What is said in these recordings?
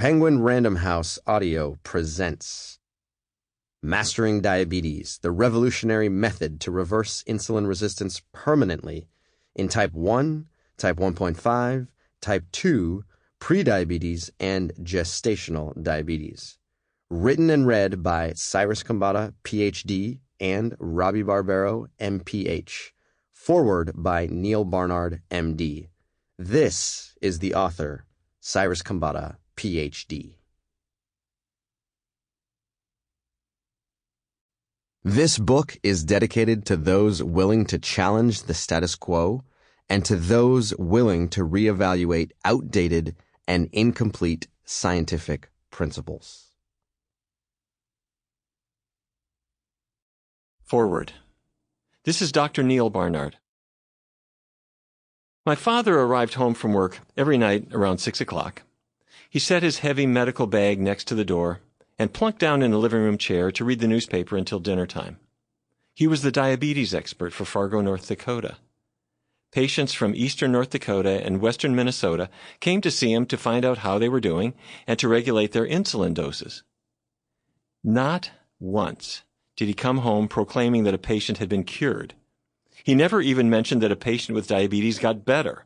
Penguin Random House Audio presents Mastering Diabetes, the revolutionary method to reverse insulin resistance permanently in type 1, type 1.5, type 2, prediabetes, and gestational diabetes. Written and read by Cyrus Khambatta, Ph.D., and Robby Barbaro, M.Ph. Forward by Neal, Barnard, M.D. This is the author, Cyrus Khambatta, Ph.D. This book is dedicated to those willing to challenge the status quo and to those willing to reevaluate outdated and incomplete scientific principles. Forward. This is Dr. Neal Barnard. My father arrived home from work every night around 6 o'clock. He set his heavy medical bag next to the door and plunked down in a living room chair to read the newspaper until dinner time. He was the diabetes expert for Fargo, North Dakota. Patients from eastern North Dakota and western Minnesota came to see him to find out how they were doing and to regulate their insulin doses. Not once did he come home proclaiming that a patient had been cured. He never even mentioned that a patient with diabetes got better.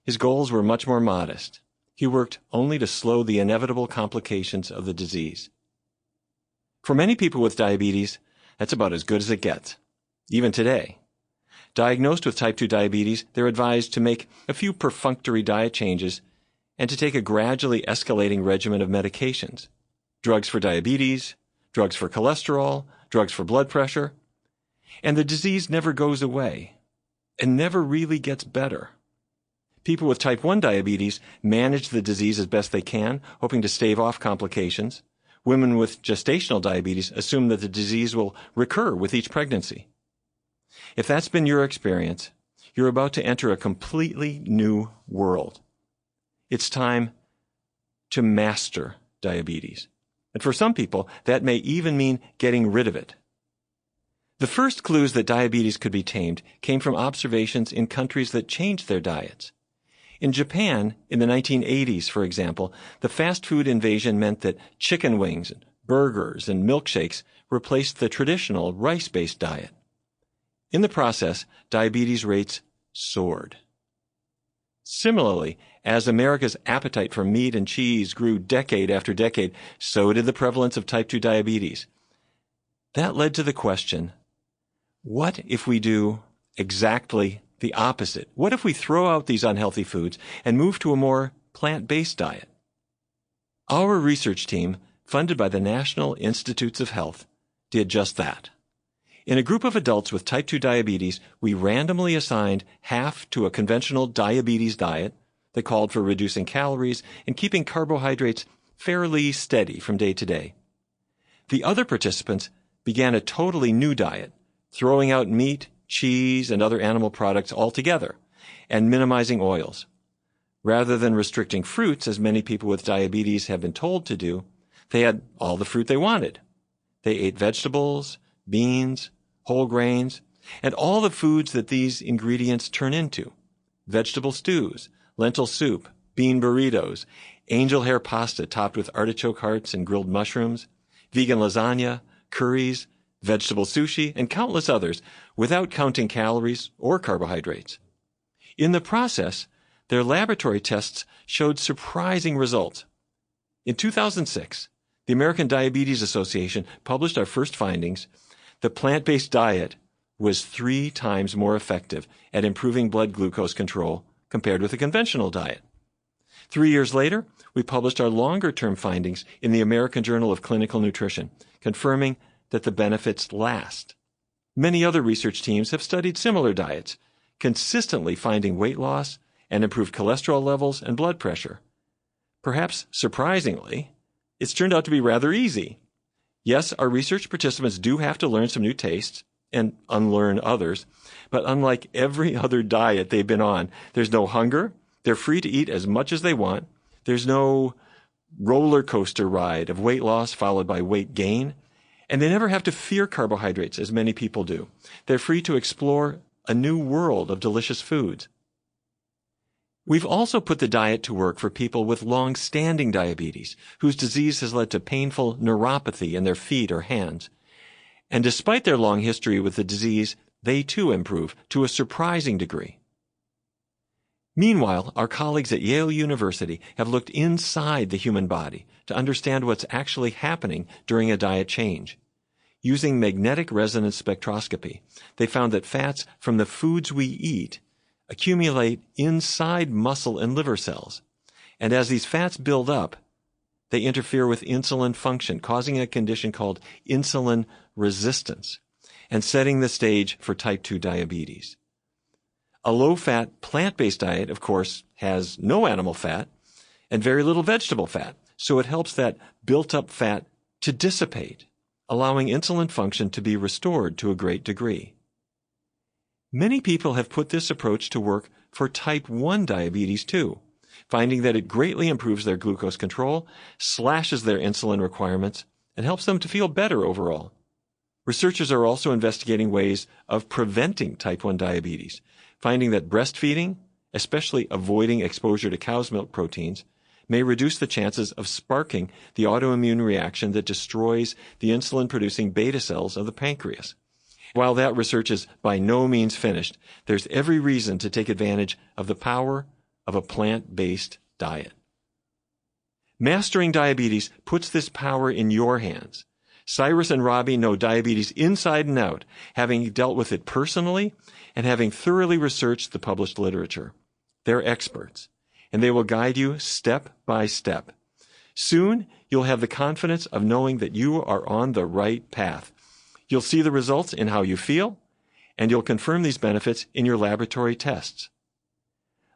His goals were much more modest. He worked only to slow the inevitable complications of the disease. For many people with diabetes, that's about as good as it gets, even today. Diagnosed with type 2 diabetes, they're advised to make a few perfunctory diet changes and to take a gradually escalating regimen of medications. Drugs for diabetes, drugs for cholesterol, drugs for blood pressure. And the disease never goes away and never really gets better. People with type 1 diabetes manage the disease as best they can, hoping to stave off complications. Women with gestational diabetes assume that the disease will recur with each pregnancy. If that's been your experience, you're about to enter a completely new world. It's time to master diabetes. And for some people, that may even mean getting rid of it. The first clues that diabetes could be tamed came from observations in countries that changed their diets. In Japan, in the 1980s, for example, the fast food invasion meant that chicken wings, burgers, and milkshakes replaced the traditional rice-based diet. In the process, diabetes rates soared. Similarly, as America's appetite for meat and cheese grew decade after decade, so did the prevalence of type 2 diabetes. That led to the question, what if we do exactly the opposite? What if we throw out these unhealthy foods and move to a more plant-based diet? Our research team, funded by the National Institutes of Health, did just that. In a group of adults with type 2 diabetes, we randomly assigned half to a conventional diabetes diet that called for reducing calories and keeping carbohydrates fairly steady from day to day. The other participants began a totally new diet, throwing out meat, cheese, and other animal products altogether, and minimizing oils. Rather than restricting fruits, as many people with diabetes have been told to do, they had all the fruit they wanted. They ate vegetables, beans, whole grains, and all the foods that these ingredients turn into. Vegetable stews, lentil soup, bean burritos, angel hair pasta topped with artichoke hearts and grilled mushrooms, vegan lasagna, curries, vegetable sushi, and countless others, without counting calories or carbohydrates. In the process, their laboratory tests showed surprising results. In 2006, the American Diabetes Association published our first findings. The plant-based diet was 3 times more effective at improving blood glucose control compared with a conventional diet. 3 years later, we published our longer-term findings in the American Journal of Clinical Nutrition, confirming that the benefits last. Many other research teams have studied similar diets, consistently finding weight loss and improved cholesterol levels and blood pressure. Perhaps surprisingly, it's turned out to be rather easy. Yes, our research participants do have to learn some new tastes and unlearn others, but unlike every other diet they've been on, there's no hunger, they're free to eat as much as they want, there's no roller coaster ride of weight loss followed by weight gain, and they never have to fear carbohydrates as many people do. They're free to explore a new world of delicious foods. We've also put the diet to work for people with long-standing diabetes, whose disease has led to painful neuropathy in their feet or hands. And despite their long history with the disease, they too improve to a surprising degree. Meanwhile, our colleagues at Yale University have looked inside the human body to understand what's actually happening during a diet change. Using magnetic resonance spectroscopy, they found that fats from the foods we eat accumulate inside muscle and liver cells. And as these fats build up, they interfere with insulin function, causing a condition called insulin resistance and setting the stage for type 2 diabetes. A low-fat, plant-based diet, of course, has no animal fat and very little vegetable fat, so it helps that built-up fat to dissipate, allowing insulin function to be restored to a great degree. Many people have put this approach to work for type 1 diabetes too, finding that it greatly improves their glucose control, slashes their insulin requirements, and helps them to feel better overall. Researchers are also investigating ways of preventing type 1 diabetes, finding that breastfeeding, especially avoiding exposure to cow's milk proteins, may reduce the chances of sparking the autoimmune reaction that destroys the insulin-producing beta cells of the pancreas. While that research is by no means finished, there's every reason to take advantage of the power of a plant-based diet. Mastering diabetes puts this power in your hands. Cyrus and Robby know diabetes inside and out, having dealt with it personally and having thoroughly researched the published literature. They're experts, and they will guide you step by step. Soon, you'll have the confidence of knowing that you are on the right path. You'll see the results in how you feel, and you'll confirm these benefits in your laboratory tests.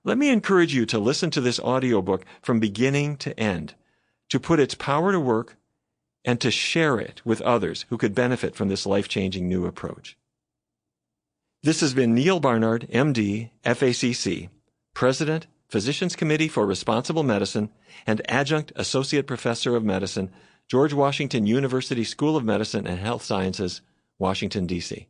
Let me encourage you to listen to this audiobook from beginning to end, to put its power to work, and to share it with others who could benefit from this life-changing new approach. This has been Neal Barnard, MD, FACC, President, Physicians Committee for Responsible Medicine, and Adjunct Associate Professor of Medicine, George Washington University School of Medicine and Health Sciences, Washington, D.C.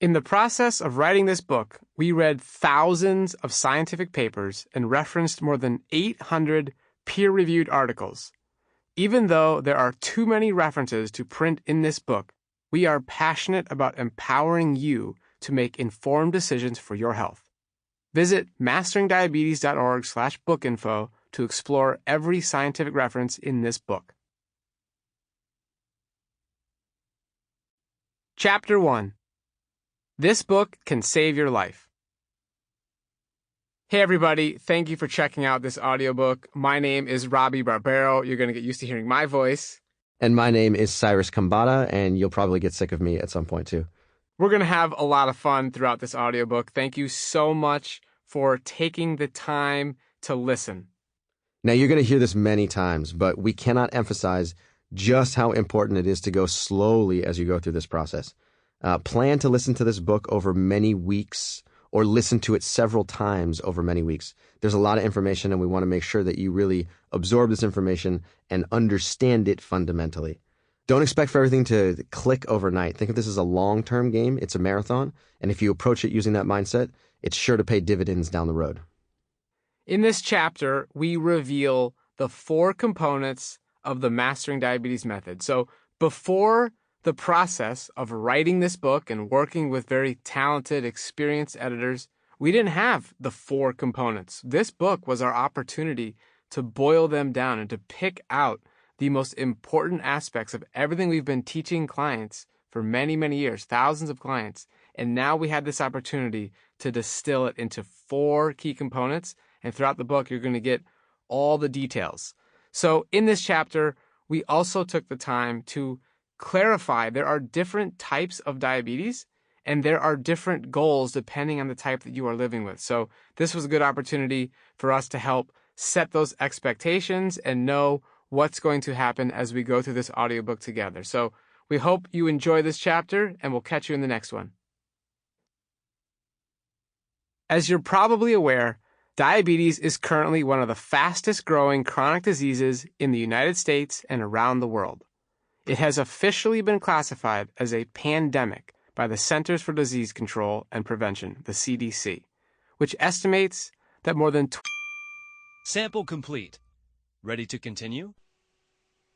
In the process of writing this book, we read thousands of scientific papers and referenced more than 800 peer-reviewed articles. Even though there are too many references to print in this book, we are passionate about empowering you to make informed decisions for your health. Visit masteringdiabetes.org/bookinfo to explore every scientific reference in this book. Chapter 1. This book can save your life. Hey everybody, thank you for checking out this audiobook. My name is Robby Barbaro. You're going to get used to hearing my voice. And my name is Cyrus Khambatta, and you'll probably get sick of me at some point too. We're going to have a lot of fun throughout this audiobook. Thank you so much for taking the time to listen. Now, you're going to hear this many times, but we cannot emphasize just how important it is to go slowly as you go through this process. Plan to listen to this book over many weeks or listen to it several times over many weeks. There's a lot of information, and we want to make sure that you really absorb this information and understand it fundamentally. Don't expect for everything to click overnight. Think of this as a long-term game. It's a marathon, and if you approach it using that mindset, it's sure to pay dividends down the road. In this chapter, we reveal the 4 components of the Mastering Diabetes method. So before the process of writing this book and working with very talented, experienced editors, we didn't have the 4 components. This book was our opportunity to boil them down and to pick out the most important aspects of everything we've been teaching clients for many, many years, thousands of clients. And now we had this opportunity to distill it into 4 key components. And throughout the book, you're going to get all the details. So in this chapter, we also took the time to clarify there are different types of diabetes and there are different goals depending on the type that you are living with. So this was a good opportunity for us to help set those expectations and know what's going to happen as we go through this audiobook together. So we hope you enjoy this chapter, and we'll catch you in the next one. As you're probably aware, diabetes is currently one of the fastest growing chronic diseases in the United States and around the world. It has officially been classified as a pandemic by the Centers for Disease Control and Prevention, the CDC, which estimates that more than Sample complete. Ready to continue?